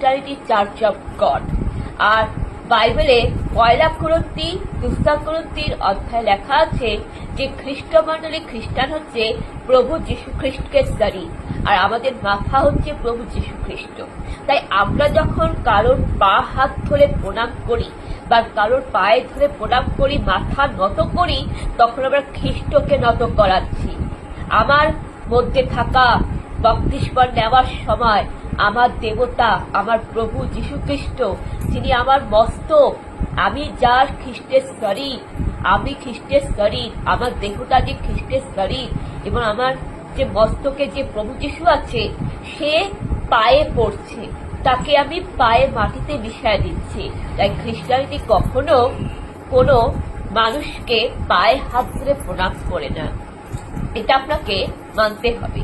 খ্রিস্টানিটি church of God. আর বাইবেলে 1 কুরিন্থী 2 কুরিন্থীর অধ্যায় লেখা আছে যে খ্রিস্টমণ্ডলী খ্রিস্টান হচ্ছে প্রভু যীশু খ্রিস্টকে শরীর, আর আমাদের মাথা হচ্ছে প্রভু যীশু খ্রিস্ট। তাই আমরা যখন কারোর পা হাত ধরে প্রণাম করি বা কারোর পায়ে ধরে প্রণাম করি, মাথা নত করি, তখন আমরা খ্রিস্টকে নত করাচ্ছি। আমার মধ্যে থাকা বক্তৃষ্প নেওয়ার সময় আমার দেবতা, আমার প্রভু যীশু খ্রিস্ট, যিনি আমার মস্তক, আমি যার খ্রিস্টের শরীর, আমি খ্রিস্টের শরীর, আমার দেহটা যে খ্রিস্টের শরীর, এবং আমার যে মস্তকে যে প্রভু যীশু আছে সে পায়ে পড়ছে, তাকে আমি পায়ে মাটিতে মিশিয়ে দিচ্ছি। তাই খ্রিস্টানিটি কখনো কোনো মানুষকে পায়ে হাত ধরে প্রণাম করে না, এটা আপনাকে মানতে হবে।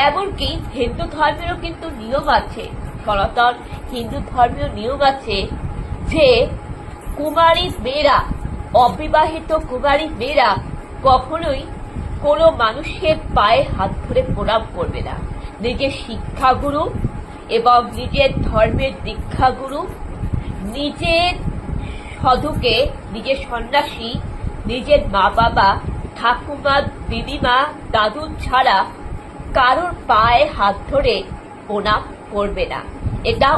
এমনকি হিন্দু ধর্মেরও কিন্তু নিয়ম আছে, সনাতন হিন্দু ধর্মীয় নিয়ম আছে যে কুমারী মেয়েরা, অবিবাহিত কুমারী মেয়েরা কখনোই কোনো মানুষের পায়ে হাত ধরে প্রণাম করবে না। নিজের শিক্ষাগুরু এবং নিজের ধর্মের দীক্ষাগুরু, নিজের সাধুকে, নিজের সন্ন্যাসী, নিজের মা বাবা, ঠাকুমা, দিদিমা, দাদু ছাড়া কারোর পায়ে হাত ধরে প্রণাম করবে না। এটা